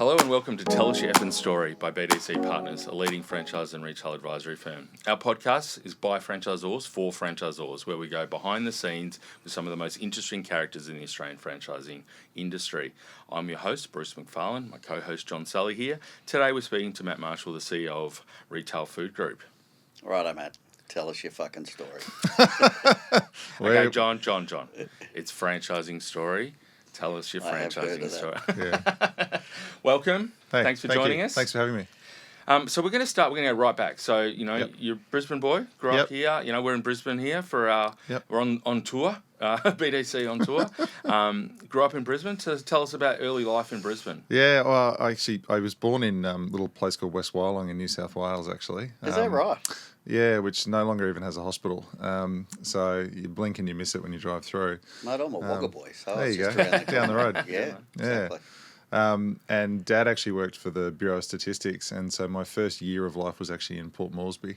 Hello and welcome to Tell Us Your Effing Story by BDC Partners, a leading franchise and retail advisory firm. Our podcast is by franchisors for franchisors, where we go behind the scenes with some of the most interesting characters in the Australian franchising industry. I'm your host, Bruce McFarlane, my co-host John Sully here. Today we're speaking to Matt Marshall, the CEO of Retail Food Group. Righto, Matt. Tell us your fucking story. Okay, John. It's franchising story. Tell us your franchising story. Yeah. Welcome. Hey, Thanks for joining us. Thanks for having me. So we're going to go right back. So, you're a Brisbane boy, grew up here. We're in Brisbane here for our, we're on tour, BDC on tour. Grew up in Brisbane. So tell us about early life in Brisbane. Yeah, well, I was born in a little place called West Wyalong in New South Wales, actually. Is that right? Yeah, which no longer even has a hospital. So you blink and you miss it when you drive through. Mate, I'm a Wagga boy. So there you go, down the road. Yeah, exactly. And Dad actually worked for the Bureau of Statistics, and so my first year of life was actually in Port Moresby,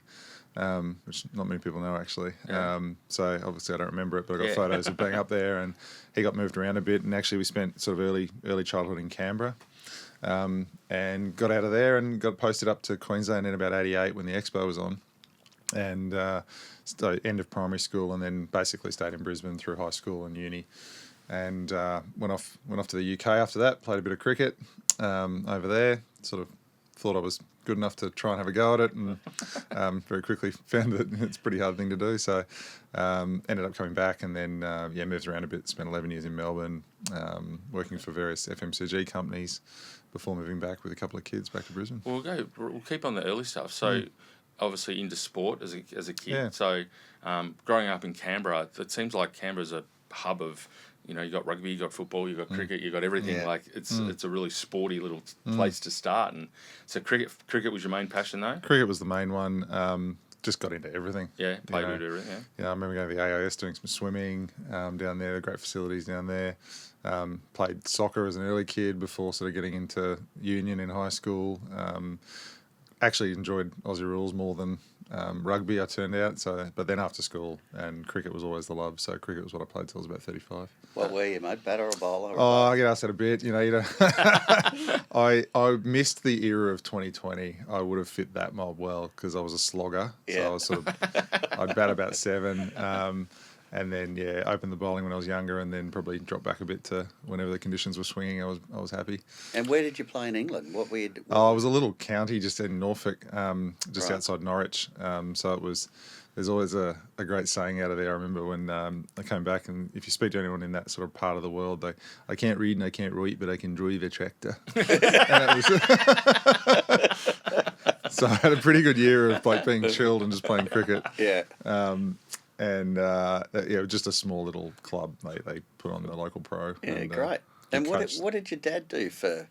which not many people know actually. Yeah. So obviously I don't remember it, but I got photos of being up there, and he got moved around a bit, and actually we spent sort of early childhood in Canberra, and got out of there and got posted up to Queensland in about '88 when the Expo was on. And end of primary school, and then basically stayed in Brisbane through high school and uni, and went off to the UK after that. Played a bit of cricket over there. Sort of thought I was good enough to try and have a go at it, and very quickly found that it's a pretty hard thing to do. So ended up coming back, and then moved around a bit. Spent 11 years in Melbourne, working for various FMCG companies before moving back with a couple of kids back to Brisbane. We'll keep on the early stuff. So. Obviously into sport as a kid. Yeah. So growing up in Canberra, it seems like Canberra's a hub of, you got rugby, you got football, you got cricket, you got everything. Yeah. Like it's a really sporty little place to start. And so cricket was your main passion though? Cricket was the main one. Just got into everything. Yeah, played with everything. Yeah, I remember going to the AIS doing some swimming down there. Great facilities down there. Played soccer as an early kid before sort of getting into union in high school. Actually enjoyed Aussie rules more than rugby, I turned out. But then after school, and cricket was always the love. So cricket was what I played till I was about 35. What were you, mate? Batter or bowler? I get asked that a bit. I missed the era of 2020. I would have fit that mold well because I was a slogger. Yeah. So I was sort of, I'd bat about 7. And then opened the bowling when I was younger, and then probably dropped back a bit to whenever the conditions were swinging. I was happy. And where did you play in England? What were you? I was a little county just in Norfolk, just Right. outside Norwich. So it was. There's always a great saying out of there. I remember when I came back, and if you speak to anyone in that sort of part of the world, I can't read and I can't write, but I can drive a tractor. So I had a pretty good year of being chilled and just playing cricket. Yeah. And just a small little club they put on the local pro. Yeah, and, great. And what did your dad do for?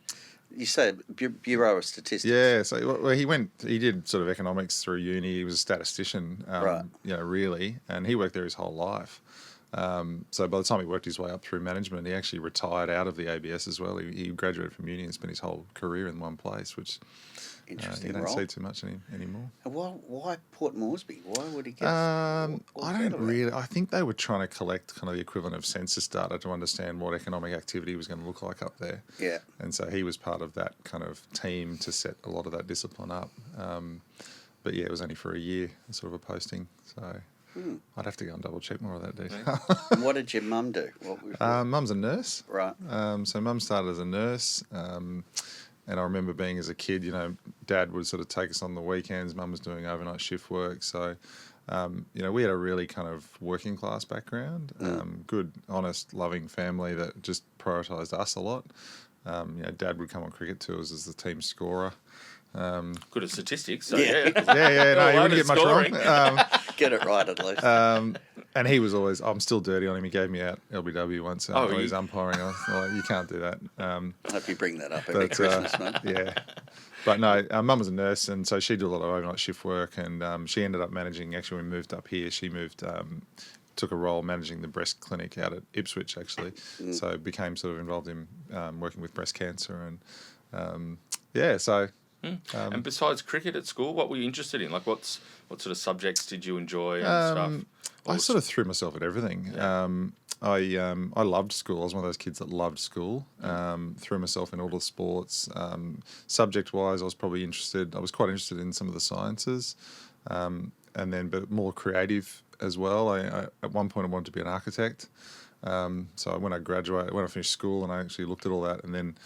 You said Bureau of Statistics. Yeah, so he did sort of economics through uni. He was a statistician, Right. Really, and he worked there his whole life. So by the time he worked his way up through management, he actually retired out of the ABS as well. He graduated from uni and spent his whole career in one place, which Interesting. you don't see too much anymore. And why Port Moresby? Why would he get? I don't really. I think they were trying to collect kind of the equivalent of census data to understand what economic activity was going to look like up there. Yeah. And so he was part of that kind of team to set a lot of that discipline up. But it was only for a year, sort of a posting. So I'd have to go and double check more of that detail. And what did your mum do? Mum's a nurse. Right. So mum started as a nurse. And I remember being as a kid, Dad would sort of take us on the weekends. Mum was doing overnight shift work. So, we had a really kind of working class background. Good, honest, loving family that just prioritised us a lot. Dad would come on cricket tours as the team scorer. Good at statistics. So Yeah. No, you wouldn't get much wrong. Get it right at least. And he was always, I'm still dirty on him. He gave me out LBW once. While he was umpiring. I was like, you can't do that. I hope you bring that up every Christmas, mate. Yeah. But no, Mum was a nurse, and so she did a lot of overnight shift work, and she ended up managing, actually when we moved up here, she took a role managing the breast clinic out at Ipswich, actually. So became sort of involved in working with breast cancer, and and besides cricket at school, what were you interested in? Like what sort of subjects did you enjoy and stuff? I sort of threw myself at everything. Yeah. I loved school. I was one of those kids that loved school. Threw myself in all the sports. Subject-wise, I was quite interested in some of the sciences, but more creative as well. I at one point I wanted to be an architect. So when I finished school, and I actually looked at all that, and then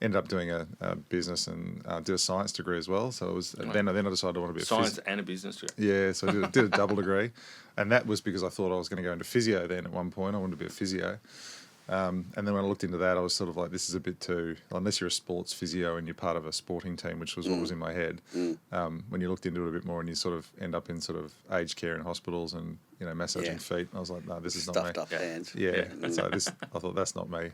ended up doing a business and did a science degree as well. So it was then I decided I want to be science and a business degree. Yeah, so I did a double degree, and that was because I thought I was going to go into physio. Then at one point I wanted to be a physio, and then when I looked into that, I was sort of like, this is a bit too, unless you're a sports physio and you're part of a sporting team, which was what was in my head. When you looked into it a bit more, and you sort of end up in sort of aged care in hospitals and massaging feet, I was like, no, this is not me. Stuffed up hands. Yeah. So I thought that's not me.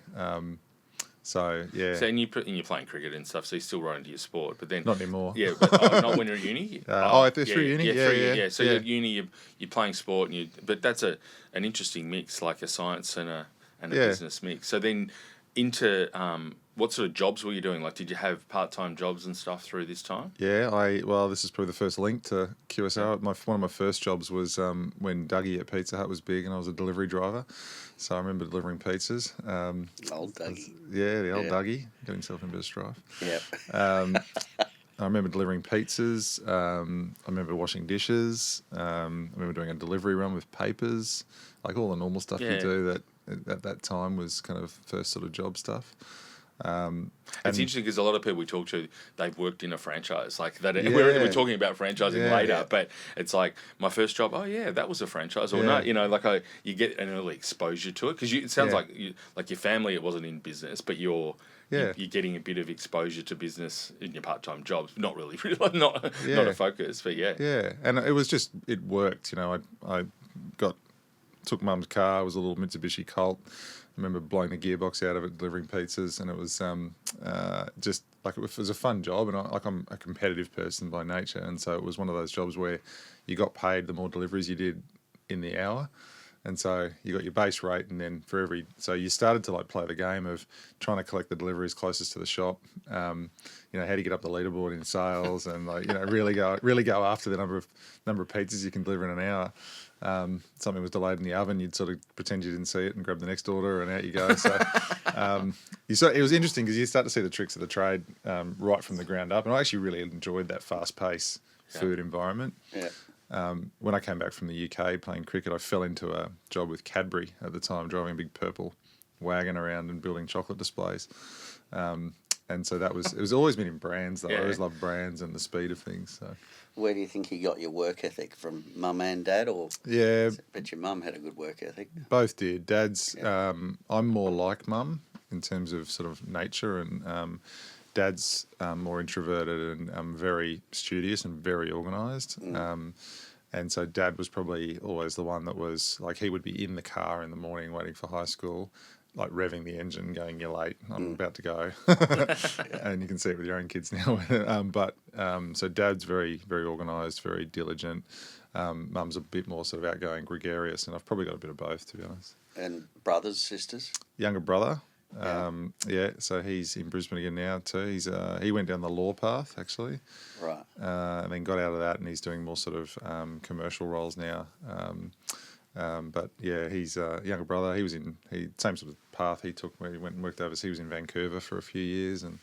So yeah. So and you're playing cricket and stuff, so you're still right into your sport, but then not anymore. Yeah, but not when you're at uni. Through uni. Yeah. So you're at uni, you're playing sport, but that's an interesting mix, like a science and a business mix. So then into what sort of jobs were you doing? Like, did you have part-time jobs and stuff through this time? Yeah, this is probably the first link to QSR. One of my first jobs was when Dougie at Pizza Hut was big, and I was a delivery driver. So I remember delivering pizzas. Old Dougie. Yeah, the old Dougie. Got himself into a bit of strife. Yep. I remember delivering pizzas. I remember washing dishes. I remember doing a delivery run with papers, like all the normal stuff you do that at that time was kind of first sort of job stuff. It's interesting because a lot of people we talk to, they've worked in a franchise. Like that, we're talking about franchising later, but it's like my first job. Oh yeah, that was a franchise, or no, you get an early exposure to it because it sounds like your family. It wasn't in business, but you're getting a bit of exposure to business in your part-time jobs. Not really, not a focus, but yeah. Yeah, and it worked. I took Mum's car. It was a little Mitsubishi Colt. I remember blowing the gearbox out of it, delivering pizzas, and it was it was a fun job. And I'm a competitive person by nature, and so it was one of those jobs where you got paid the more deliveries you did in the hour, and so you got your base rate, and then so you started to play the game of trying to collect the deliveries closest to the shop. How do you get up the leaderboard in sales, and really go after the number of pizzas you can deliver in an hour. Something was delayed in the oven, you'd sort of pretend you didn't see it and grab the next order, and out you go. So it was interesting because you start to see the tricks of the trade right from the ground up, and I actually really enjoyed that fast-paced food environment. Yeah. When I came back from the UK playing cricket, I fell into a job with Cadbury at the time, driving a big purple wagon around and building chocolate displays. And so it was always been in brands, though. I always loved brands and the speed of things. So. Where do you think you got your work ethic from, mum and dad, or? Yeah, but your mum had a good work ethic. Both did. Dad's. I'm more like mum in terms of sort of nature, and Dad's more introverted and very studious and very organised. And so Dad was probably always the one that was like, he would be in the car in the morning waiting for high school, like revving the engine, going, "You're late, I'm about to go." And you can see it with your own kids now. So Dad's very, very organised, very diligent. Mum's a bit more sort of outgoing, gregarious, and I've probably got a bit of both, to be honest. And brothers, sisters? Younger brother. So he's in Brisbane again now too. He went down the law path, actually. Right. And then got out of that, and he's doing more sort of commercial roles now. He's a younger brother. Same sort of path he took where he went and worked overseas. He was in Vancouver for a few years, and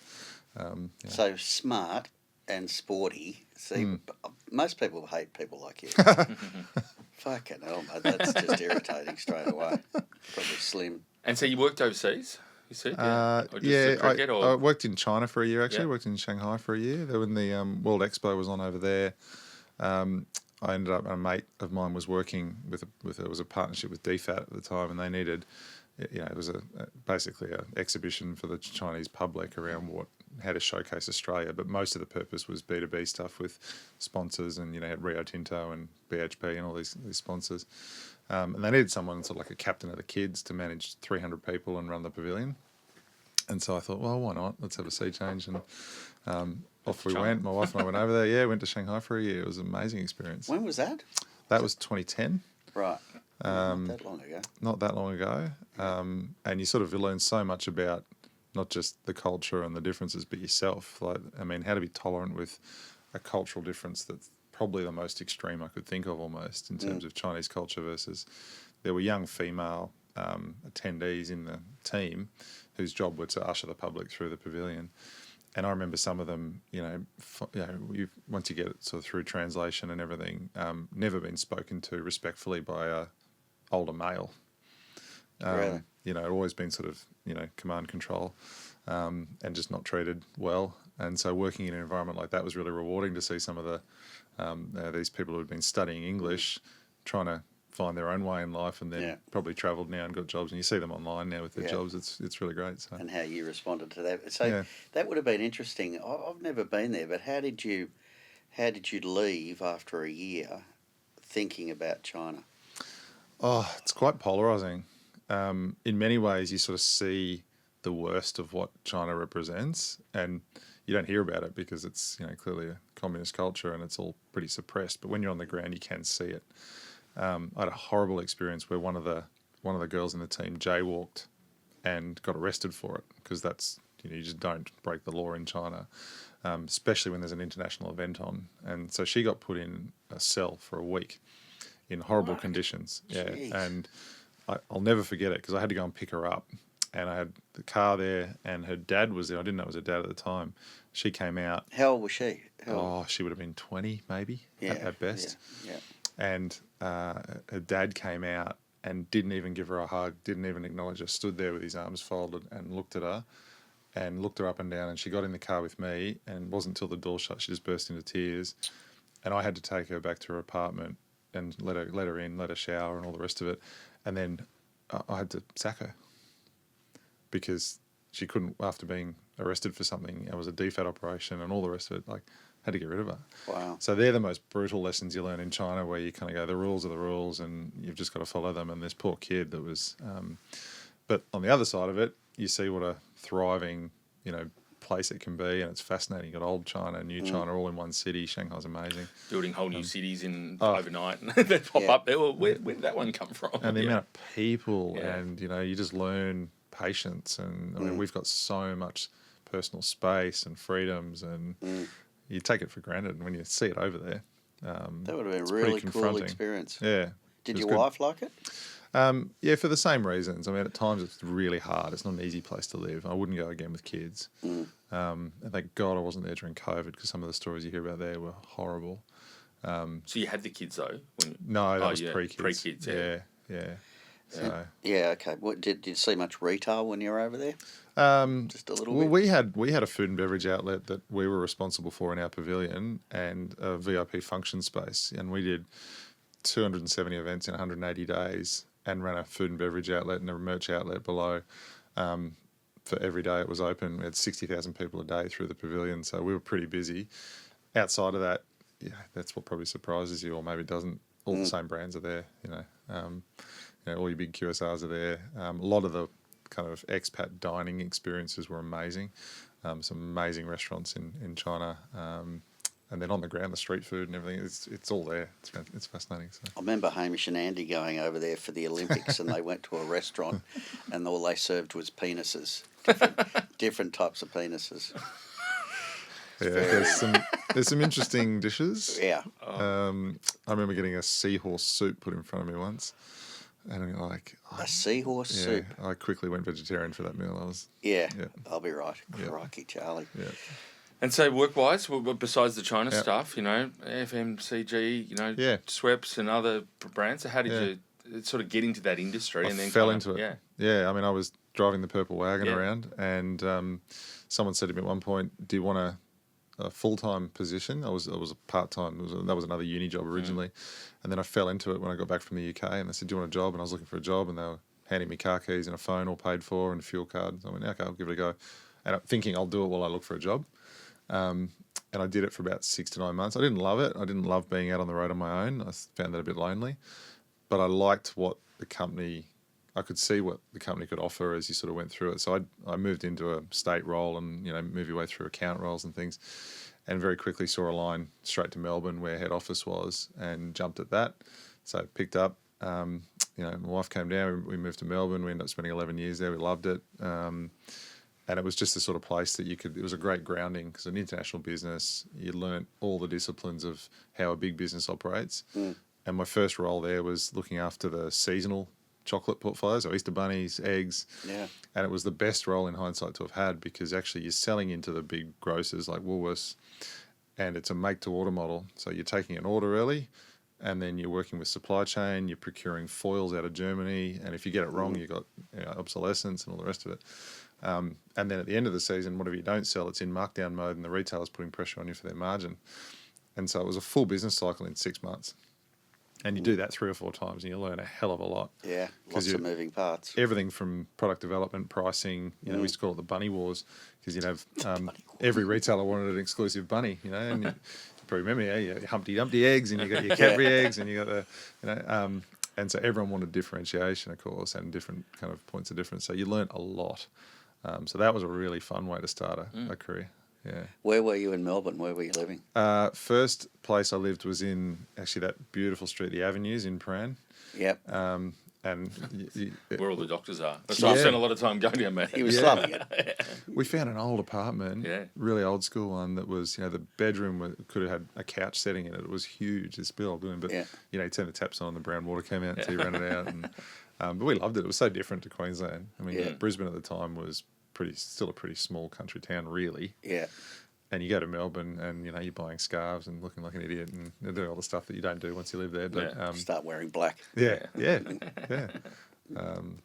So smart and sporty. See, most people hate people like you. Fucking hell, mate, that's just irritating straight away. Probably slim. And so you worked overseas, you said? I worked in China for a year, actually. Worked in Shanghai for a year. When the World Expo was on over there, I ended up, a mate of mine was working it was a partnership with DFAT at the time, and they needed, it was basically an exhibition for the Chinese public around how to showcase Australia, but most of the purpose was B2B stuff with sponsors, and had Rio Tinto and BHP and all these sponsors. And they needed someone sort of like a captain of the kids to manage 300 people and run the pavilion. And so I thought, well, why not? Let's have a sea change. And off we went. My wife and I went over there. Yeah, went to Shanghai for a year. It was an amazing experience. When was that? That was 2010. Right. Not that long ago. Not that long ago. And you sort of learn so much about not just the culture and the differences, but yourself. How to be tolerant with a cultural difference that's probably the most extreme I could think of, almost, in terms of Chinese culture versus... There were young female attendees in the team whose job was to usher the public through the pavilion. And I remember some of them, once you get it sort of through translation and everything, never been spoken to respectfully by a older male. Really? Always been sort of, command control, and just not treated well. And so working in an environment like that was really rewarding to see some of the these people who had been studying English trying to find their own way in life, and then probably travelled now and got jobs. And you see them online now with their jobs. It's really great. So. And how you responded to that. So that would have been interesting. I've never been there, but how did you leave after a year thinking about China? Oh, it's quite polarising. In many ways, you sort of see the worst of what China represents, and you don't hear about it because it's clearly a communist culture and it's all pretty suppressed. But when you're on the ground, you can see it. I had a horrible experience where one of the girls in the team jaywalked and got arrested for it, because that's you just don't break the law in China, especially when there's an international event on. And so she got put in a cell for a week in horrible conditions. Jeez. Yeah, and I'll never forget it because I had to go and pick her up, and I had the car there, and her dad was there. I didn't know it was her dad at the time. She came out. How old was she? She would have been 20 maybe at best. Yeah. And her dad came out and didn't even give her a hug, didn't even acknowledge her, stood there with his arms folded and looked at her and looked her up and down. And she got in the car with me, and it wasn't until the door shut she just burst into tears. And I had to take her back to her apartment and let her in, let her shower and all the rest of it. And then I had to sack her because she couldn't, after being arrested for something, it was a DFAT operation and all the rest of it, had to get rid of her. Wow. So they're the most brutal lessons you learn in China, where you kind of go, the rules are the rules and you've just got to follow them. And this poor kid that was... but on the other side of it, you see what a thriving, place it can be, and it's fascinating. You got old China, new China, all in one city. Shanghai's amazing. Building whole new cities in overnight. They pop up there. Well, where did that one come from? And the amount of people, and, you just learn patience. And, I mean, we've got so much personal space and freedoms, and... You take it for granted, and when you see it over there, that would have been a really cool experience. Yeah. Did your wife like it? Yeah, for the same reasons. I mean, at times it's really hard. It's not an easy place to live. I wouldn't go again with kids. And thank God I wasn't there during COVID, because some of the stories you hear about there were horrible. So you had the kids though? No, that was pre-kids. Pre-kids, yeah. So. Okay. What did you see much retail when you were over there? Just a little bit. We had a food and beverage outlet that we were responsible for in our pavilion, and a VIP function space, and we did 270 events in 180 days, and ran a food and beverage outlet and a merch outlet below. For every day it was open, we had 60,000 people a day through the pavilion, so we were pretty busy. Outside of that, that's what probably surprises you, or maybe it doesn't. All the same brands are there, all your big QSRs are there. A lot of the kind of expat dining experiences were amazing. Some amazing restaurants in China. And then on the ground, the street food and everything, it's all there. It's fascinating. So. I remember Hamish and Andy going over there for the Olympics, and they went to a restaurant, and all they served was penises, different types of penises. Yeah, there's some interesting dishes. Yeah. I remember getting a seahorse soup put in front of me once. And a seahorse soup. I quickly went vegetarian for that meal. I'll be right. Crikey, Charlie. Yeah. And so work-wise, besides the China stuff, FMCG, Schweppes and other brands. So how did you sort of get into that industry? I fell into it. Yeah. I mean, I was driving the purple wagon around, and someone said to me at one point, "Do you want a full-time position?" I was a part-time. That was another uni job originally. And then I fell into it when I got back from the UK, and they said, "Do you want a job?" And I was looking for a job, and they were handing me car keys and a phone all paid for and a fuel card. So I went, okay, I'll give it a go. And I'm thinking I'll do it while I look for a job. And I did it for about 6 to 9 months. I didn't love it. I didn't love being out on the road on my own. I found that a bit lonely. But I liked I could see what the company could offer as you sort of went through it. So I moved into a state role and, move your way through account roles and things. And very quickly saw a line straight to Melbourne where head office was, and jumped at that. So I picked up, my wife came down, we moved to Melbourne. We ended up spending 11 years there. We loved it. And it was just the sort of place that it was a great grounding, because an international business, you learnt all the disciplines of how a big business operates. And my first role there was looking after the seasonal chocolate portfolios, or Easter bunnies, eggs. Yeah. And it was the best role in hindsight to have had, because actually you're selling into the big grocers like Woolworths, and it's a make-to-order model. So you're taking an order early, and then you're working with supply chain, you're procuring foils out of Germany, and if you get it wrong, you've got obsolescence and all the rest of it. And then at the end of the season, whatever you don't sell, it's in markdown mode, and the retailer's putting pressure on you for their margin. And so it was a full business cycle in 6 months. And you do that 3 or 4 times, and you learn a hell of a lot. Yeah, lots of moving parts. Everything from product development, pricing, we used to call it the bunny wars, because you'd have every retailer wanted an exclusive bunny, and you probably remember, your Humpty Dumpty eggs, and you got your Cadbury eggs, and you got the, and so everyone wanted differentiation, of course, and different kind of points of difference. So you learnt a lot. So that was a really fun way to start a career. Yeah. Where were you in Melbourne? Where were you living? First place I lived was in actually that beautiful street, the Avenues in Prahran. Yep. And where all the doctors are. That's why I spent a lot of time going down there. He was slumming it. We found an old apartment, really old school one that was, the bedroom could have had a couch setting in it. It was huge, this building, but you turn the taps on, and the brown water came out, so you ran it out. And but we loved it. It was so different to Queensland. I mean, Brisbane at the time was still a pretty small country town, really. Yeah. And you go to Melbourne, and you're buying scarves and looking like an idiot, and they're doing all the stuff that you don't do once you live there. But start wearing black. Yeah. So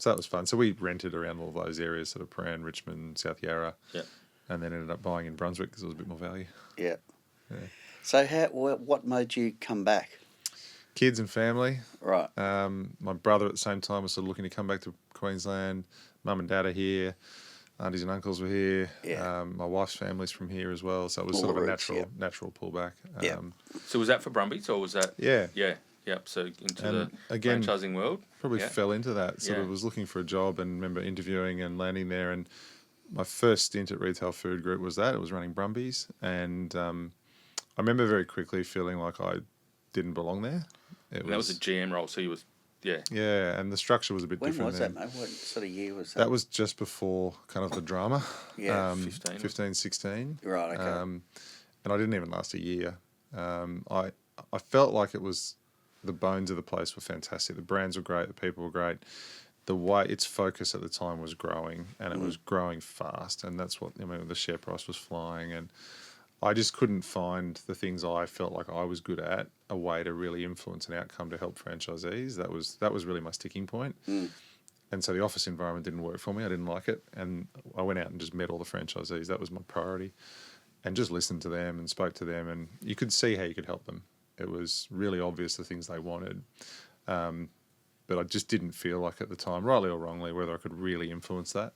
that was fun. So we rented around all those areas, sort of Prahran, Richmond, South Yarra, and then ended up buying in Brunswick because there was a bit more value. Yeah. So what made you come back? Kids and family. Right. My brother at the same time was sort of looking to come back to Queensland. Mum and dad are here. Aunties and uncles were here. Yeah. My wife's family's from here as well, so it was sort of a natural pullback. So was that for Brumbies, or was that? Yeah. Yep. So into the again, franchising world. Probably fell into that. Sort of was looking for a job, and remember interviewing and landing there. And my first stint at Retail Food Group was that. It was running Brumbies, and I remember very quickly feeling like I didn't belong there. That was a GM role, so you was. Yeah, and the structure was a bit different. When was that, mate? What sort of year was that? That was just before kind of the drama. 15, 16. Right, okay. And I didn't even last a year. I felt like it was, the bones of the place were fantastic. The brands were great. The people were great. The way its focus at the time was growing, and it was growing fast. And that's what, the share price was flying. And I just couldn't find the things I felt like I was good at, a way to really influence an outcome to help franchisees. That was really my sticking point. And so the office environment didn't work for me. I didn't like it. And I went out and just met all the franchisees. That was my priority. And just listened to them and spoke to them. And you could see how you could help them. It was really obvious the things they wanted. But I just didn't feel like at the time, rightly or wrongly, whether I could really influence that.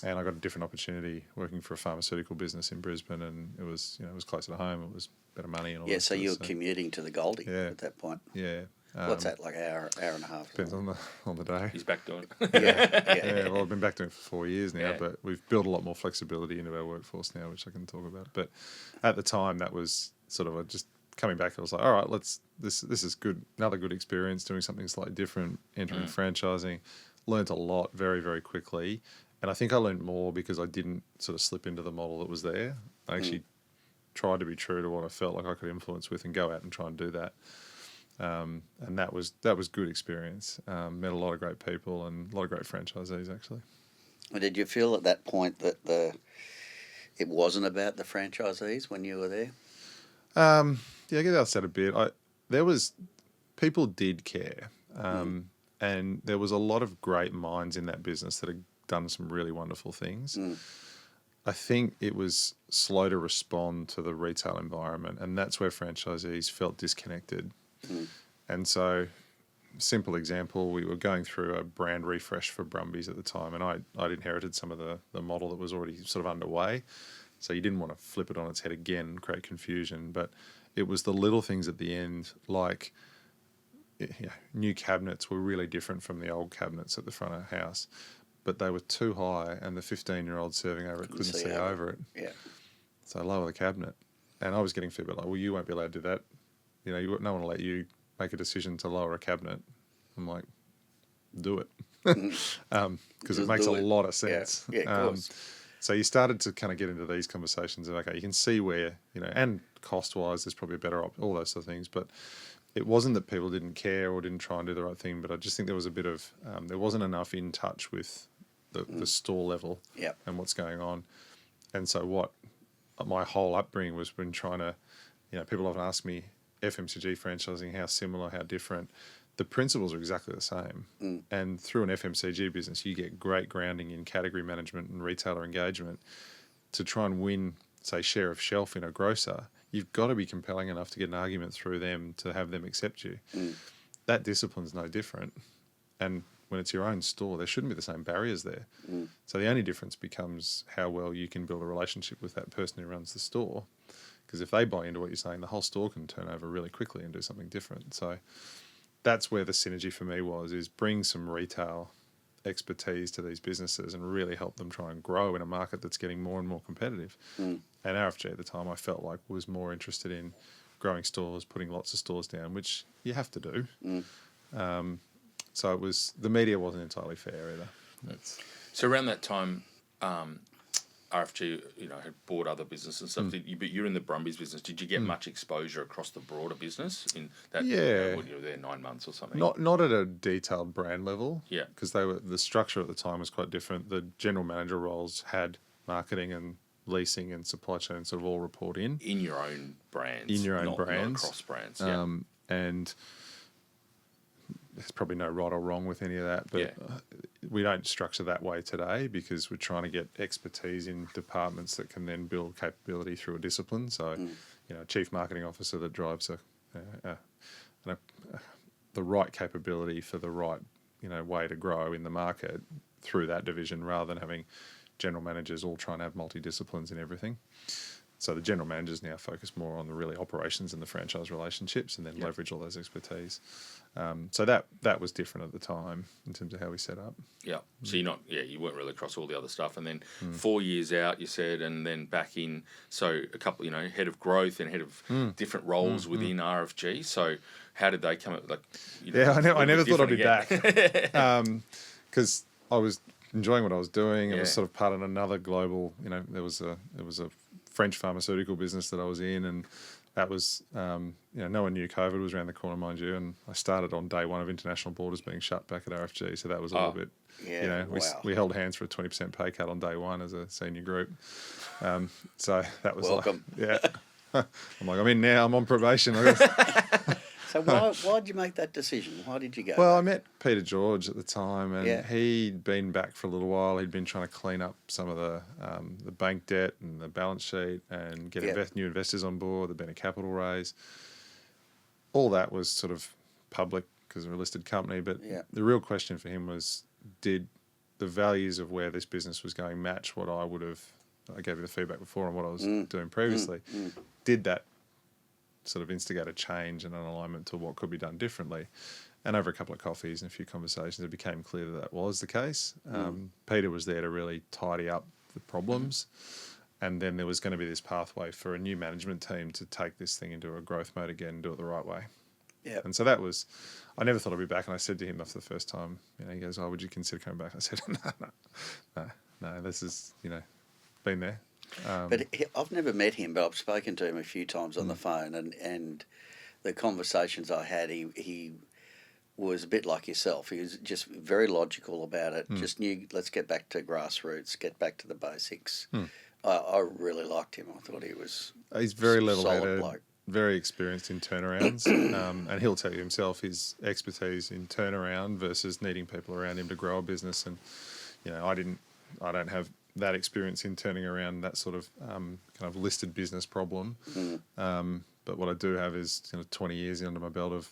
And I got a different opportunity working for a pharmaceutical business in Brisbane, and it was closer to home. It was better money and all that. Yeah, so you were commuting to the Goldie at that point. Yeah. What's that, like hour and a half? Depends on the day. He's back doing it. Yeah, well, I've been back doing it for 4 years now, but we've built a lot more flexibility into our workforce now, which I can talk about. But at the time, that was sort of just coming back. I was like, all right, this is good. Another good experience doing something slightly different, entering franchising. Learned a lot very, very quickly. And I think I learned more because I didn't sort of slip into the model that was there. I actually tried to be true to what I felt like I could influence with and go out and try and do that. And that was good experience. Met a lot of great people and a lot of great franchisees, actually. Did you feel at that point that it wasn't about the franchisees when you were there? I guess I said a bit. People did care. And there was a lot of great minds in that business that had done some really wonderful things. I think it was slow to respond to the retail environment, and that's where franchisees felt disconnected. And so, simple example, we were going through a brand refresh for Brumbies at the time, and I'd inherited some of the model that was already sort of underway. So you didn't want to flip it on its head again and create confusion, but it was the little things at the end, like new cabinets were really different from the old cabinets at the front of the house, but they were too high, and the 15-year-old serving over it couldn't see over it. Yeah. So lower the cabinet. And I was getting feedback like, well, you won't be allowed to do that. No one will let you make a decision to lower a cabinet. I'm like, do it. Because it makes a lot of sense. Yeah, of course. So you started to kind of get into these conversations of, okay, you can see where, and cost-wise, there's probably a better option, all those sort of things. But it wasn't that people didn't care or didn't try and do the right thing, but I just think there was a bit of there wasn't enough in touch with the store level and what's going on. And so what my whole upbringing was been trying to, people often ask me, FMCG franchising, how similar, how different. The principles are exactly the same. And through an FMCG business, you get great grounding in category management and retailer engagement. To try and win, say, share of shelf in a grocer, you've got to be compelling enough to get an argument through them to have them accept you. That discipline's no different. And when it's your own store, there shouldn't be the same barriers there. So the only difference becomes how well you can build a relationship with that person who runs the store. Because if they buy into what you're saying, the whole store can turn over really quickly and do something different. So that's where the synergy for me is bring some retail expertise to these businesses and really help them try and grow in a market that's getting more and more competitive. And RFG at the time, I felt like was more interested in growing stores, putting lots of stores down, which you have to do. So it was, the media wasn't entirely fair either. So around that time, RFG, had bought other businesses and stuff. But you're in the Brumbies business. Did you get much exposure across the broader business in that? Yeah. When you were there 9 months or something. Not at a detailed brand level. Yeah. Because the structure at the time was quite different. The general manager roles had marketing and leasing and supply chain sort of all report in your own brands. Not across brands. And there's probably no right or wrong with any of that, but we don't structure that way today because we're trying to get expertise in departments that can then build capability through a discipline. So, a chief marketing officer that drives the right capability for the right, way to grow in the market through that division, rather than having general managers all trying to have multidisciplines in everything. So the general managers now focus more on the really operations and the franchise relationships, and then leverage all those expertise. So that was different at the time in terms of how we set up. Yeah. So you weren't really across all the other stuff, and then 4 years out, you said, and then back in. So a couple, head of growth and head of different roles within RFG. So how did they come up? I never thought I'd be back because I was enjoying what I was doing. It was sort of part of another global. There was a French pharmaceutical business that I was in, and that was, no one knew COVID was around the corner, mind you, and I started on day one of international borders being shut back at RFG, so that was a little bit, we held hands for a 20% pay cut on day one as a senior group. So that was welcome. I'm like, I'm in now, I'm on probation. So why did you make that decision? Why did you go? Well, I met Peter George at the time, and he'd been back for a little while. He'd been trying to clean up some of the bank debt and the balance sheet and get new investors on board. There'd been a capital raise. All that was sort of public because we're a listed company, but the real question for him was, did the values of where this business was going match what I would have? I gave you the feedback before on what I was doing previously. Did that sort of instigate a change and an alignment to what could be done differently? And over a couple of coffees and a few conversations, it became clear that was the case. Peter was there to really tidy up the problems, and then there was going to be this pathway for a new management team to take this thing into a growth mode again and do it the right way. Yeah. And so that was, I never thought I'd be back, and I said to him after the first time, he goes, "Oh, would you consider coming back?" I said, no, this is, been there. But I've never met him, but I've spoken to him a few times on the phone, and the conversations I had, he was a bit like yourself. He was just very logical about it, just knew, let's get back to grassroots, get back to the basics. I really liked him. I thought he's very level-headed, bloke. Very experienced in turnarounds, and he'll tell you himself his expertise in turnaround versus needing people around him to grow a business. And I don't have that experience in turning around that sort of kind of listed business problem. But what I do have is 20 years under my belt of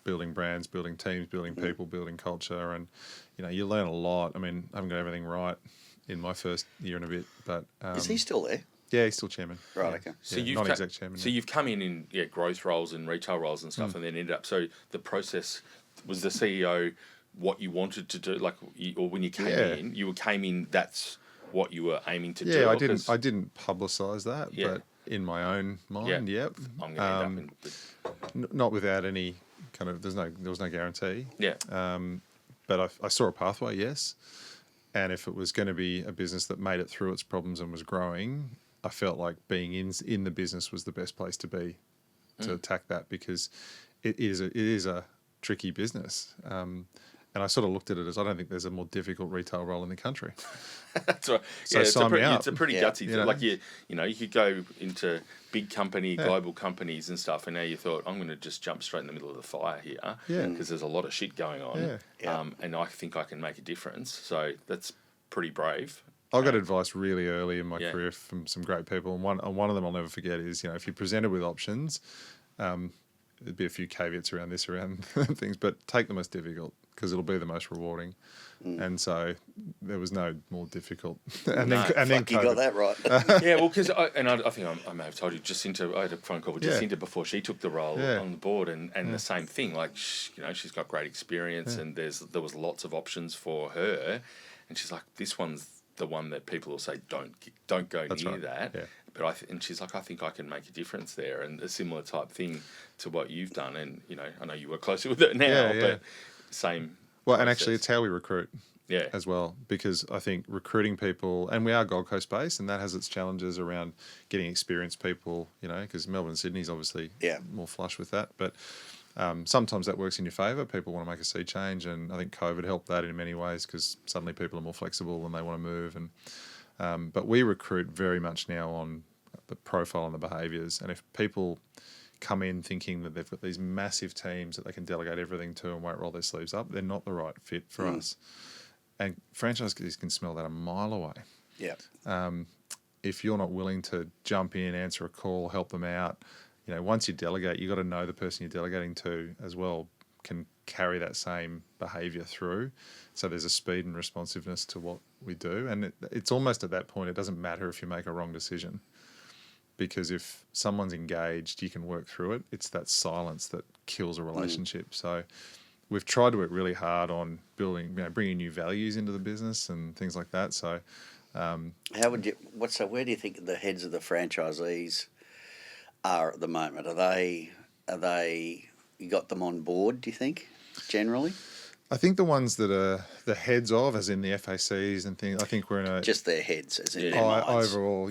building brands, building teams, building people, building culture, and you learn a lot. I mean, I haven't got everything right in my first year and a bit, but is he still there? Yeah, he's still chairman. Right, okay. So non-exec chairman. So you've come in growth roles and retail roles and stuff, and then ended up. So the process was the CEO what you wanted to do, or when you came in, you came in. That's what you were aiming to do. Yeah, I didn't publicise that, but in my own mind, I'm going to end up in. Not without any kind of. There was no guarantee. Yeah. But I saw a pathway, yes. And if it was going to be a business that made it through its problems and was growing, I felt like being in the business was the best place to be to attack that, because it is a tricky business. And I sort of looked at it as I don't think there's a more difficult retail role in the country. That's right. So Yeah, sign me up. it's a pretty gutsy thing. Like you could go into big global companies and stuff, and now you thought, I'm going to just jump straight in the middle of the fire here, because there's a lot of shit going on, and I think I can make a difference. So that's pretty brave. I got advice really early in my career from some great people, and one of them I'll never forget is, if you're presented with options, there'd be a few caveats around things, but take the most difficult because it'll be the most rewarding. And so there was no more difficult. And then you got that right. Yeah, well, because I think I may have told you, I had a phone call with Jacinta before she took the role on the board, and the same thing. Like, she's got great experience, and there was lots of options for her, and she's like, this one's the one that people will say don't go near that. Yeah. But and she's like, I think I can make a difference there, and a similar type thing to what you've done. And I know you work closely with it now, but same. Well, and actually, it's how we recruit. Yeah. As well, because I think recruiting people, and we are Gold Coast based, and that has its challenges around getting experienced people. Because Melbourne and Sydney's obviously more flush with that, but. Sometimes that works in your favour. People want to make a sea change, and I think COVID helped that in many ways because suddenly people are more flexible and they want to move. And but we recruit very much now on the profile and the behaviours. And if people come in thinking that they've got these massive teams that they can delegate everything to and won't roll their sleeves up, they're not the right fit for us. And franchisees can smell that a mile away. Yeah. If you're not willing to jump in, answer a call, help them out. Once you delegate, you got to know the person you're delegating to as well can carry that same behaviour through. So there's a speed and responsiveness to what we do. And it's almost at that point, it doesn't matter if you make a wrong decision, because if someone's engaged, you can work through it. It's that silence that kills a relationship. So we've tried to work really hard on building, bringing new values into the business and things like that. So where do you think the heads of the franchisees are at the moment? Are they you got them on board, do you think, generally? I think the ones that are the heads of, as in the FACs and things, I think we're in a... Just their heads, as in their minds. Overall,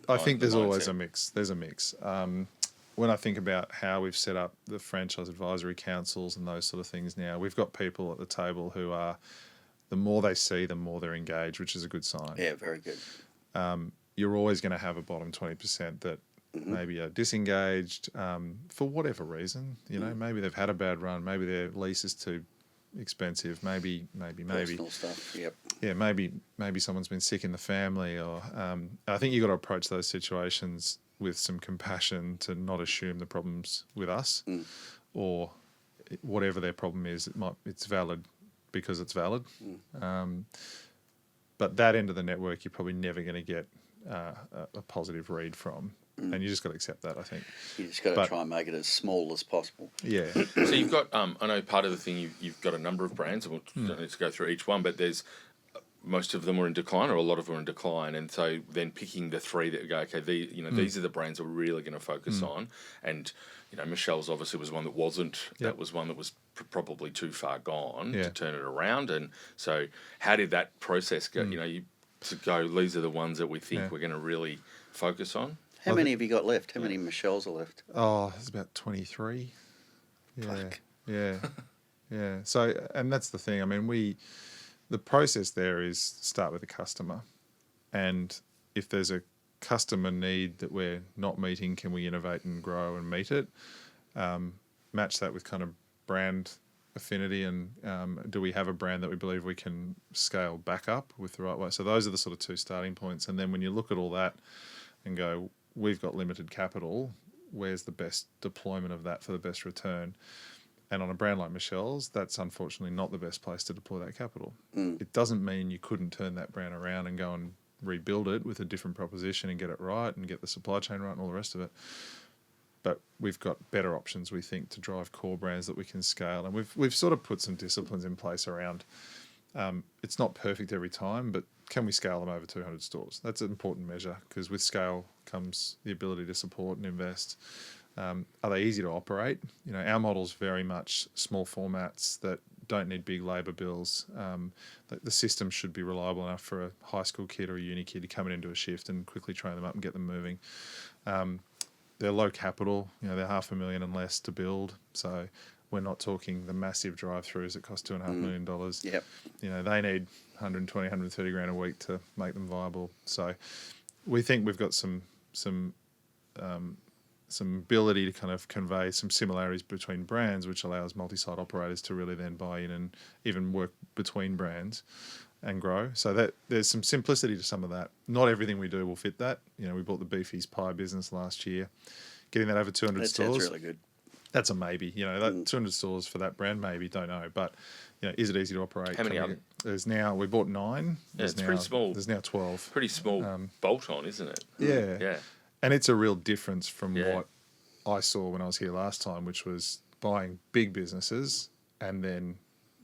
I think there's always a mix. There's a mix. When I think about how we've set up the franchise advisory councils and those sort of things now, we've got people at the table who are, the more they see, the more they're engaged, which is a good sign. Yeah, very good. You're always going to have a bottom 20% that maybe are disengaged for whatever reason. Maybe they've had a bad run. Maybe their lease is too expensive. Maybe. Personal stuff. Yep. Yeah, maybe someone's been sick in the family, or I think you've got to approach those situations with some compassion to not assume the problem's with us, or whatever their problem is. It's valid because it's valid. But that end of the network, you're probably never going to get a positive read from. And you just got to accept that, I think. You just got to try and make it as small as possible. Yeah. So you've got, I know part of the thing, you've got a number of brands, and we don't need to go through each one, but there's most of them are in decline, or a lot of them are in decline, and so then picking the three that go, okay, these are the brands that we're really going to focus on, and Michelle's obviously was one that wasn't. That was one that was probably too far gone to turn it around, and so how did that process go? To go, these are the ones that we think we're going to really focus on. How many have you got left? How many Michelles are left? Oh, it's about 23. Yeah. Fuck. Yeah. Yeah. So, and that's the thing. I mean, the process there is start with the customer. And if there's a customer need that we're not meeting, can we innovate and grow and meet it? Match that with kind of brand affinity, and do we have a brand that we believe we can scale back up with the right way? So those are the sort of two starting points. And then when you look at all that and go, we've got limited capital, where's the best deployment of that for the best return? And on a brand like Michelle's, that's unfortunately not the best place to deploy that capital. It doesn't mean you couldn't turn that brand around and go and rebuild it with a different proposition and get it right and get the supply chain right and all the rest of it. But we've got better options, we think, to drive core brands that we can scale. And we've sort of put some disciplines in place around, it's not perfect every time, but can we scale them over 200 stores? That's an important measure, because with scale comes the ability to support and invest. Are they easy to operate? Our model's very much small formats that don't need big labour bills. The system should be reliable enough for a high school kid or a uni kid to come into a shift and quickly train them up and get them moving. they're low capital. They're $500,000 and less to build. So we're not talking the massive drive-throughs that cost $2.5 million. Yep. They need 120, 130 grand a week to make them viable. So we think we've got some ability to kind of convey some similarities between brands, which allows multi-site operators to really then buy in and even work between brands and grow. So that there's some simplicity to some of that. Not everything we do will fit that. We bought the Beefy's Pie business last year, getting that over 200 stores. That's really good. That's a maybe. 200 stores for that brand, maybe, don't know. But is it easy to operate? How many are there? There's now, we bought 9. Yeah, it's pretty small. There's now 12. Pretty small bolt-on, isn't it? Yeah. Yeah. And it's a real difference from what I saw when I was here last time, which was buying big businesses and then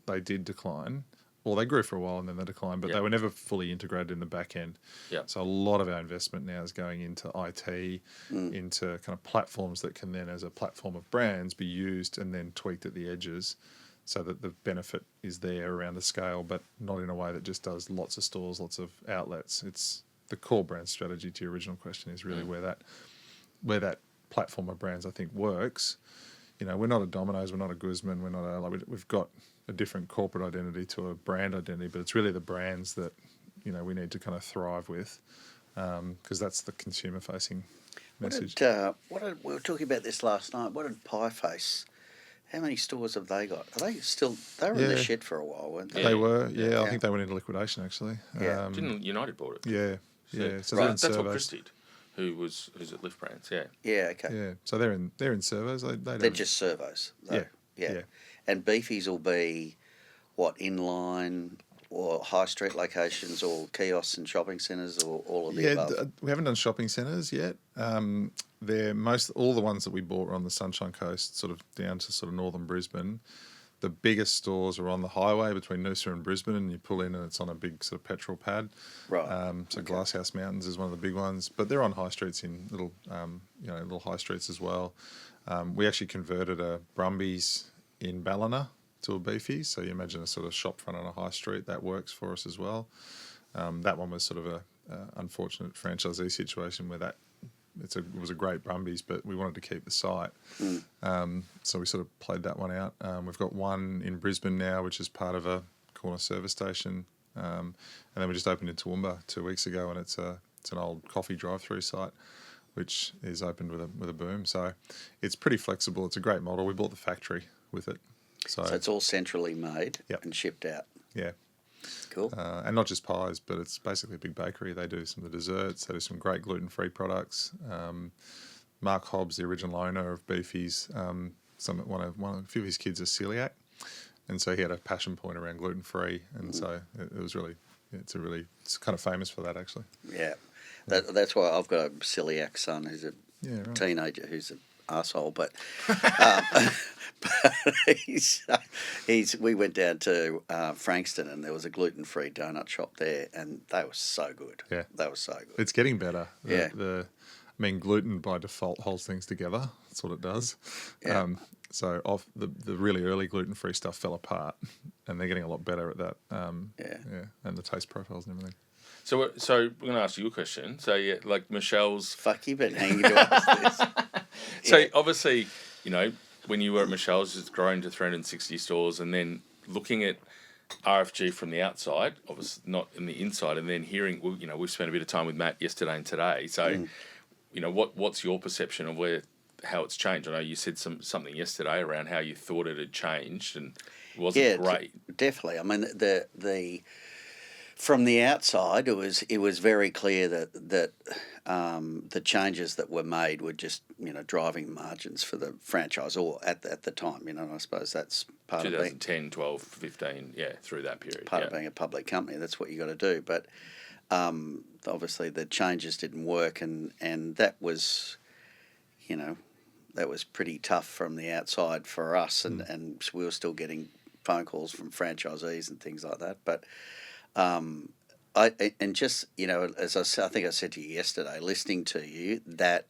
they did decline. Well, they grew for a while and then they declined, but they were never fully integrated in the back end. Yeah. So a lot of our investment now is going into IT, into kind of platforms that can then, as a platform of brands, be used and then tweaked at the edges so that the benefit is there around the scale, but not in a way that just does lots of stores, lots of outlets. It's the core brand strategy, to your original question, is really where that platform of brands, I think, works. We're not a Domino's, we're not a Guzman, we've got a different corporate identity to a brand identity, but it's really the brands that we need to kind of thrive with, because that's the consumer-facing message. We were talking about this last night. What did Pieface? How many stores have they got? Are they still? They were in the shit for a while, weren't they? They were, yeah. I think they went into liquidation actually. Yeah. Didn't United bought it? Yeah. So right. That's what Chris did. Who's at Lift Brands? Yeah. Yeah. Okay. Yeah. So they're in servos. They're just servos. Though. Yeah. And Beefy's will be what, inline or high street locations or kiosks and shopping centres or all of the above? We haven't done shopping centres yet. All the ones that we bought were on the Sunshine Coast, sort of down to sort of northern Brisbane. The biggest stores are on the highway between Noosa and Brisbane, and you pull in and it's on a big sort of petrol pad. Right. Glasshouse Mountains is one of the big ones, but they're on high streets in little high streets as well. We actually converted a Brumbies in Ballina to a Beefy's, so you imagine a sort of shop front on a high street. That works for us as well. That one was sort of a unfortunate franchisee situation where it was a great Brumbies, but we wanted to keep the site. So we sort of played that one out. We've got one in Brisbane now, which is part of a corner service station. And then we just opened in Toowoomba 2 weeks ago, and it's an old coffee drive-through site, which is opened with a boom. So it's pretty flexible. It's a great model. We bought the factory with it. So it's all centrally made and shipped out. Yeah. Cool. And not just pies, but it's basically a big bakery. They do some of the desserts. They do some great gluten-free products. Mark Hobbs, the original owner of Beefy's, a few of his kids are celiac, and so he had a passion point around gluten-free, and so it's kind of famous for that actually. Yeah, that's why I've got a celiac son who's a teenager who's an arsehole, but we went down to Frankston and there was a gluten-free donut shop there, and they were so good. Yeah, they were so good. It's getting better. I mean, gluten by default holds things together. That's what it does. Yeah. So off the really early gluten-free stuff fell apart, and they're getting a lot better at that. And the taste profiles and everything. So we're going to ask you a question. So like Michelle's. Fuck, you've been hanging to ask this. So obviously, when you were at Michelle's, it's grown to 360 stores, and then looking at RFG from the outside, obviously not in the inside, and then hearing, we've spent a bit of time with Matt yesterday and today. So, what's your perception of how it's changed? I know you said something yesterday around how you thought it had changed, and it wasn't great. Definitely. I mean, the from the outside, it was very clear that the changes that were made were just driving margins for the franchisor at the time. And I suppose that's part 2010, 12, 15, through that period. Part of being a public company, that's what you got to do. But obviously the changes didn't work, and that was, that was pretty tough from the outside for us, and we were still getting phone calls from franchisees and things like that. But I think I said to you yesterday, listening to you, that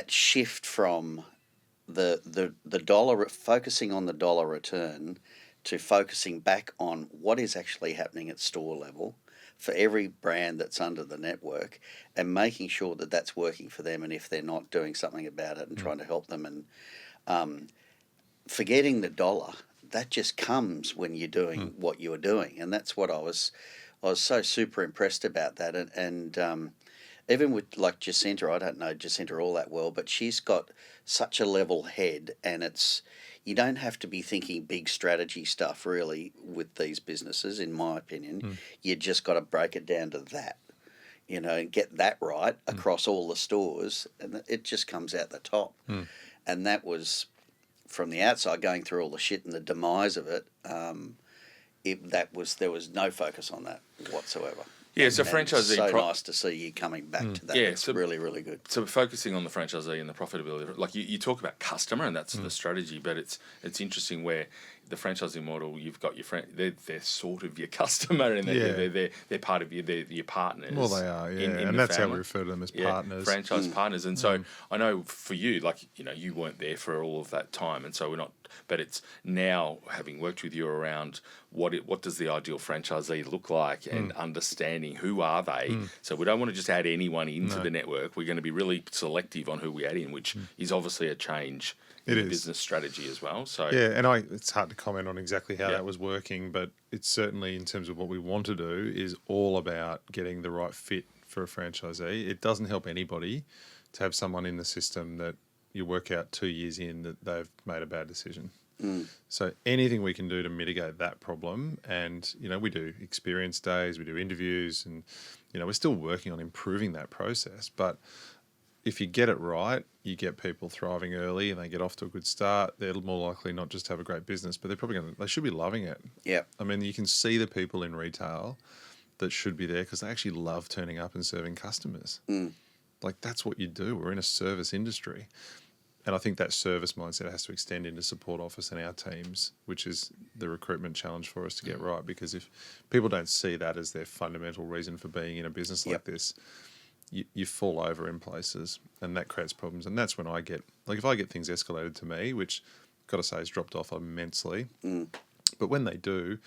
shift from the dollar, focusing on the dollar return, to focusing back on what is actually happening at store level, for every brand that's under the network, and making sure that that's working for them, and if they're not, doing something about it and trying to help them, and forgetting the dollar. That just comes when you're doing what you're doing, and that's what I was so super impressed about that, and even with like Jacinta, I don't know Jacinta all that well, but she's got such a level head, and you don't have to be thinking big strategy stuff really with these businesses, in my opinion. You just got to break it down to that, and get that right across all the stores, and it just comes out the top. And that was, from the outside, going through all the shit and the demise of it, there was no focus on that whatsoever. Yeah, so And franchisee... it's so nice to see you coming back to that. Yeah, it's really, really good. So focusing on the franchisee and the profitability, like you talk about customer, and that's the strategy, but it's interesting where the franchising model, you've got your friend, they're sort of your customer, and they're part of they're your partners. Well, they are, yeah, and that's how we refer to them, as partners. Franchise partners. And so I know for you, like, you weren't there for all of that time, and so we're not, but it's now, having worked with you around what does the ideal franchisee look like, and understanding who are they. So we don't want to just add anyone into the network. We're going to be really selective on who we add in, which is obviously a change in the business strategy as well. So yeah, and it's hard to comment on exactly how that was working, but it's certainly, in terms of what we want to do, is all about getting the right fit for a franchisee. It doesn't help anybody to have someone in the system that you work out 2 years in that they've made a bad decision. So anything we can do to mitigate that problem, and we do experience days, we do interviews, and we're still working on improving that process. But if you get it right, you get people thriving early, and they get off to a good start. They're more likely not just to have a great business, but they should be loving it. Yeah. I mean, you can see the people in retail that should be there because they actually love turning up and serving customers. Like, that's what you do. We're in a service industry. And I think that service mindset has to extend into support office and our teams, which is the recruitment challenge for us to get right. Because if people don't see that as their fundamental reason for being in a business like this, you fall over in places, and that creates problems. And that's when I get, like, if I get things escalated to me, which I've got to say has dropped off immensely, but when they do,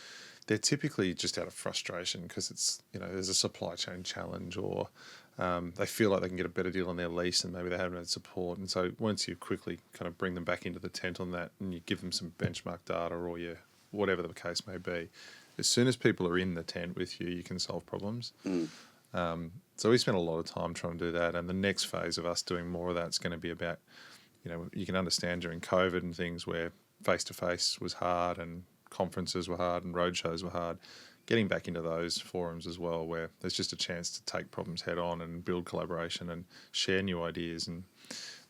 they're typically just out of frustration because it's, there's a supply chain challenge, or they feel like they can get a better deal on their lease and maybe they haven't had support. And so once you quickly kind of bring them back into the tent on that, and you give them some benchmark data, or whatever the case may be, as soon as people are in the tent with you, you can solve problems. So we spent a lot of time trying to do that, and the next phase of us doing more of that is going to be about, you can understand during COVID and things where face-to-face was hard and conferences were hard and roadshows were hard, getting back into those forums as well, where there's just a chance to take problems head on and build collaboration and share new ideas. And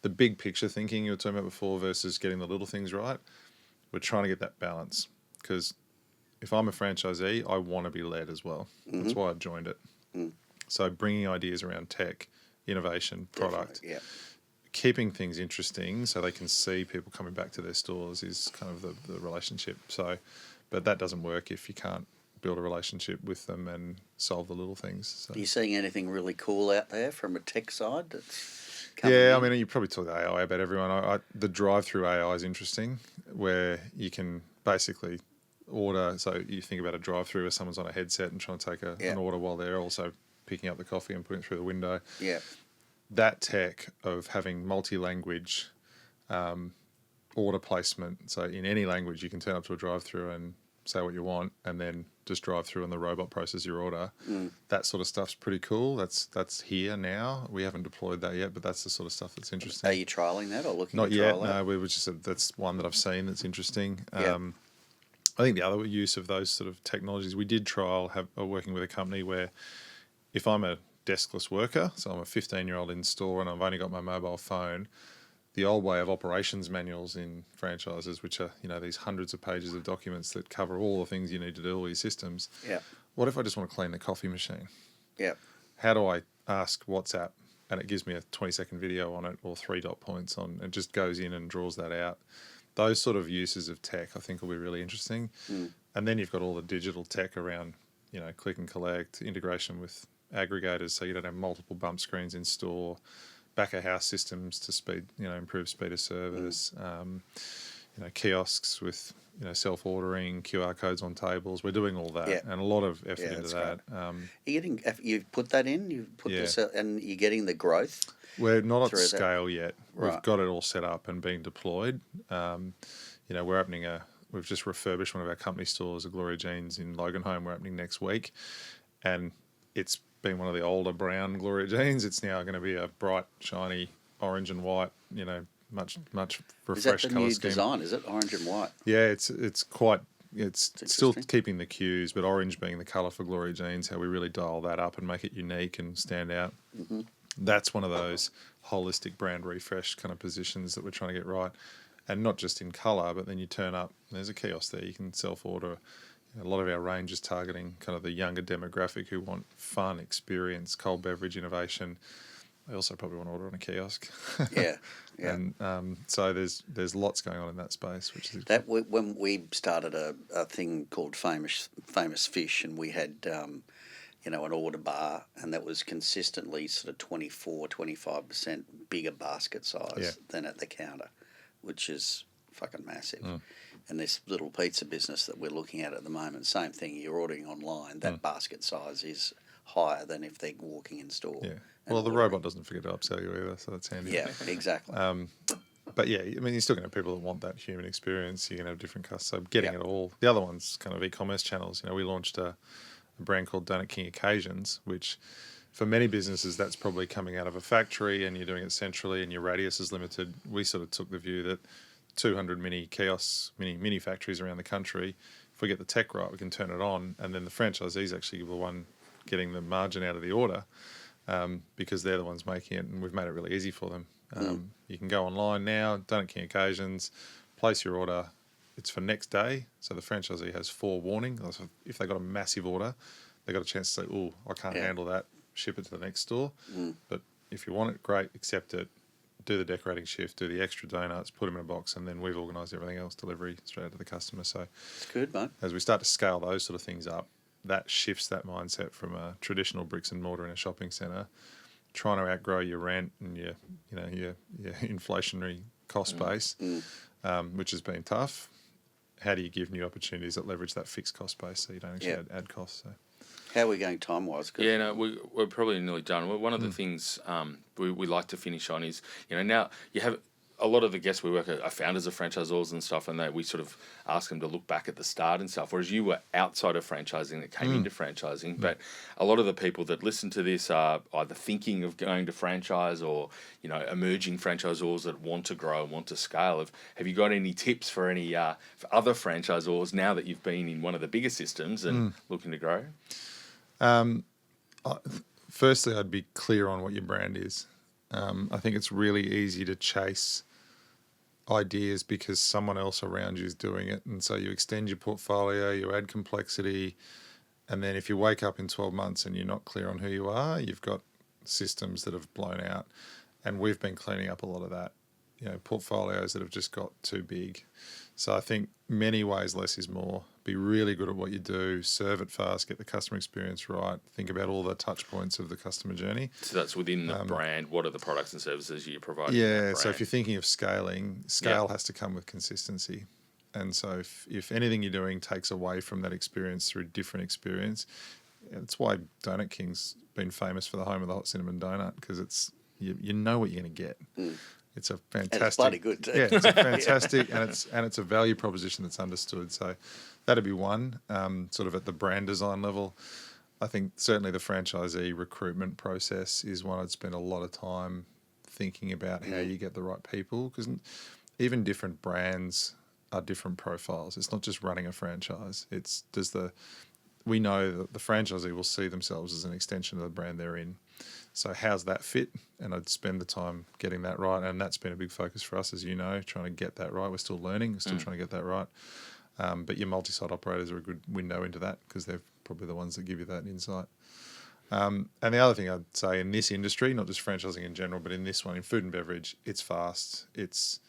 the big picture thinking you were talking about before versus getting the little things right, we're trying to get that balance, because if I'm a franchisee, I want to be led as well. That's why I joined it. So bringing ideas around tech, innovation, product, keeping things interesting so they can see people coming back to their stores is kind of the relationship. So, but that doesn't work if you can't build a relationship with them and solve the little things. So. Are you seeing anything really cool out there from a tech side that's coming I in? mean, you probably talk AI about everyone. The drive-through AI is interesting, where you can basically order. So you think about a drive-through where someone's on a headset and trying to take an order while they're also picking up the coffee and putting it through the window. Yeah. That tech of having multi-language order placement, so in any language you can turn up to a drive-through and say what you want, and then just drive through and the robot process your order. That sort of stuff's pretty cool. That's here now. We haven't deployed that yet, but that's the sort of stuff that's interesting. Are you trialling that or looking Not to yet, trial that? no. We were just that's one that I've seen that's interesting. Yeah. I think the other use of those sort of technologies, we did trial working with a company where if I'm a deskless worker, so I'm a 15-year-old in store and I've only got my mobile phone, the old way of operations manuals in franchises, which are, these hundreds of pages of documents that cover all the things you need to do, all your systems. Yeah. What if I just want to clean the coffee machine? Yeah. How do I ask WhatsApp and it gives me a 20-second video on it, or 3 dot points on, it just goes in and draws that out. Those sort of uses of tech I think will be really interesting. And then you've got all the digital tech around, click and collect, integration with aggregators, so you don't have multiple bump screens in store, back of house systems to improve speed of service. kiosks with self-ordering, QR codes on tables. We're doing all that, Yeah. and a lot of effort into that's that. You've put that in. You've put this, and you're getting the growth. We're not at through that. scale yet. Right. We've got it all set up and being deployed. We're opening we've just refurbished one of our company stores, a Gloria Jeans in Loganholme. We're opening next week, and it's been one of the older brown Gloria Jeans. It's now going to be a bright, shiny orange and white. Much refreshed Is that the colour new scheme. design? Is it orange and white? Yeah, it's quite. It's still interesting. keeping the cues, but orange being the colour for Gloria Jeans, how we really dial that up and make it unique and stand out. Mm-hmm. That's one of those holistic brand refresh kind of positions that we're trying to get right. And not just in colour, but then you turn up, there's a kiosk there, you can self-order. A lot of our range is targeting kind of the younger demographic who want fun, experience, cold beverage, innovation. They also probably want to order on a kiosk. Yeah. And so there's lots going on in that space, which is That when we started a thing called Famous Fish, and we had an order bar, and that was consistently sort of 24-25% bigger basket size than at the counter, which is fucking massive. And this little pizza business that we're looking at the moment, same thing. You're ordering online, that basket size is higher than if they're walking in store. Yeah. Well, the robot doesn't forget to upsell you either, so that's handy. Yeah, exactly. But yeah, I mean, you're still going to have people that want that human experience. You're going to have different customers. So getting it all. The other one's kind of e-commerce channels. We launched a brand called Donut King Occasions, which for many businesses, that's probably coming out of a factory and you're doing it centrally and your radius is limited. We sort of took the view that 200 mini kiosks, mini factories around the country, if we get the tech right, we can turn it on, and then the franchisees actually the one getting the margin out of the order. Because they're the ones making it, and we've made it really easy for them. You can go online now, Donut King Occasions, place your order. It's for next day, so the franchisee has forewarning. So if they got a massive order, they got a chance to say, "Oh, I can't handle that. Ship it to the next store." But if you want it, great, accept it. Do the decorating shift, do the extra donuts, put them in a box, and then we've organised everything else, delivery straight out to the customer. So It's good, mate. as we start to scale those sort of things up, that shifts that mindset from a traditional bricks and mortar in a shopping centre, trying to outgrow your rent and your inflationary cost base, which has been tough. How do you give new opportunities that leverage that fixed cost base so you don't actually add costs? So. How are we going time-wise? Yeah, no, we're probably nearly done. One of the things we like to finish on is, now you have a lot of the guests we work are founders of franchisors and stuff, and we sort of ask them to look back at the start and stuff, whereas you were outside of franchising that came into franchising. But a lot of the people that listen to this are either thinking of going to franchise or, emerging franchisors that want to grow and want to scale. Have you got any tips for any for other franchisors now that you've been in one of the bigger systems and looking to grow? Firstly, I'd be clear on what your brand is. I think it's really easy to chase ideas because someone else around you is doing it. And so you extend your portfolio, you add complexity. And then if you wake up in 12 months and you're not clear on who you are, you've got systems that have blown out. And we've been cleaning up a lot of that, portfolios that have just got too big. So I think many ways less is more. Be really good at what you do, serve it fast, get the customer experience right, think about all the touch points of the customer journey. So that's within the brand. What are the products and services you provide? Yeah, so if you're thinking of scaling, scale has to come with consistency. And so if anything you're doing takes away from that experience through different experience, that's why Donut King's been famous for the home of the hot cinnamon donut, because it's you know what you're going to get. It's a fantastic. And it's bloody good too. Yeah, it's a fantastic, and it's a value proposition that's understood. So that'd be one. Sort of at the brand design level, I think certainly the franchisee recruitment process is one I'd spend a lot of time thinking about how you get the right people, because even different brands are different profiles. It's not just running a franchise. We know that the franchisee will see themselves as an extension of the brand they're in. So how's that fit? And I'd spend the time getting that right. And that's been a big focus for us, as you know, trying to get that right. We're still learning, we're still trying to get that right. But your multi-site operators are a good window into that, because they're probably the ones that give you that insight. And the other thing I'd say in this industry, not just franchising in general, but in this one, in food and beverage, it's fast. It's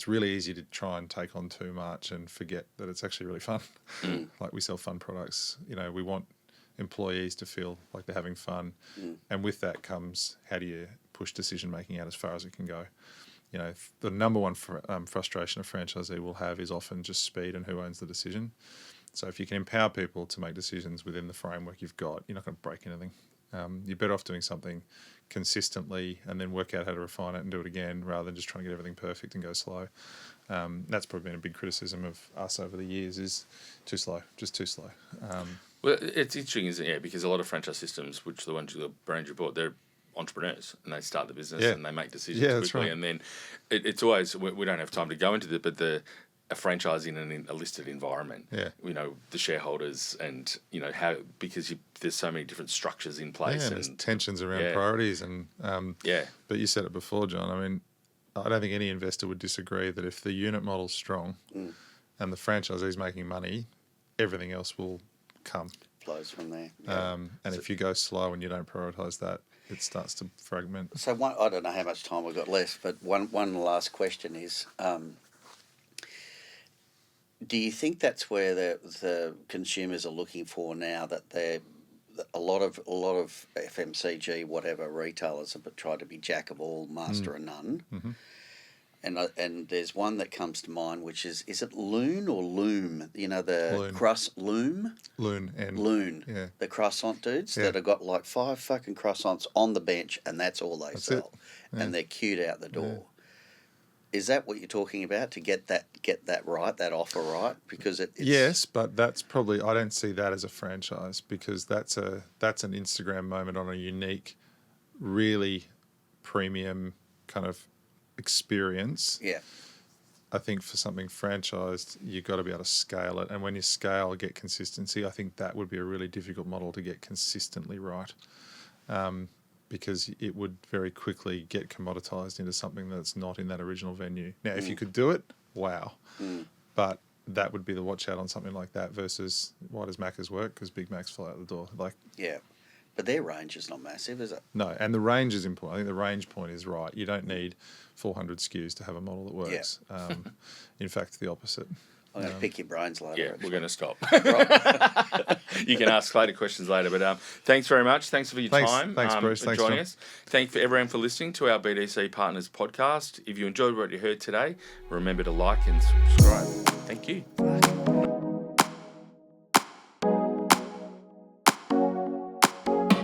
really easy to try and take on too much and forget that it's actually really fun. Like, we sell fun products. We want employees to feel like they're having fun. And with that comes, how do you push decision making out as far as it can go? the number one frustration a franchisee will have is often just speed and who owns the decision. So if you can empower people to make decisions within the framework you've got, you're not going to break anything. You're better off doing something consistently and then work out how to refine it and do it again rather than just trying to get everything perfect and go slow. That's probably been a big criticism of us over the years is too slow, just too slow. Well, it's interesting, isn't it? Yeah, because a lot of franchise systems, which the ones the brands you bought, they're entrepreneurs and they start the business and they make decisions quickly. Right. And then it's always, we don't have time to go into it, but a franchise in a listed environment, the shareholders and, how, because there's so many different structures in place. Yeah, and there's tensions around priorities. And But you said it before, John. I mean, I don't think any investor would disagree that if the unit model's strong and the franchisee's making money, everything else will come. Flows from there. And if you go slow and you don't prioritise that, it starts to fragment. So I don't know how much time we've got left, but one last question is, do you think that's where the consumers are looking for now, that a lot of FMCG, whatever, retailers have tried to be jack of all, master of none? Mm-hmm. And there's one that comes to mind, which is it Loon or Loom? Loon. Loon. Yeah. The croissant dudes that have got like 5 fucking croissants on the bench, and that's all they sell. Yeah. And they're queued out the door. Yeah. Is that what you're talking about, to get that right, that offer right? Because it's... Yes, but that's probably, I don't see that as a franchise, because that's an Instagram moment on a unique, really premium kind of experience. Yeah. I think for something franchised, you've got to be able to scale it. And when you scale, get consistency, I think that would be a really difficult model to get consistently right. Because it would very quickly get commoditized into something that's not in that original venue. Now, if you could do it, wow. But that would be the watch out on something like that versus why does Macca's work? Because Big Macs fly out the door. Yeah. But their range is not massive, is it? No, and the range is important. I think the range point is right. You don't need 400 SKUs to have a model that works. Yeah. In fact, the opposite. I'm going to pick your brains later. Yeah, we're going to stop. You can ask later questions later. But thanks very much. Thanks for your time. Thanks, Bruce. For thanks, joining John. us. Thanks for everyone for listening to our BDC Partners podcast. If you enjoyed what you heard today, remember to like and subscribe. Thank you.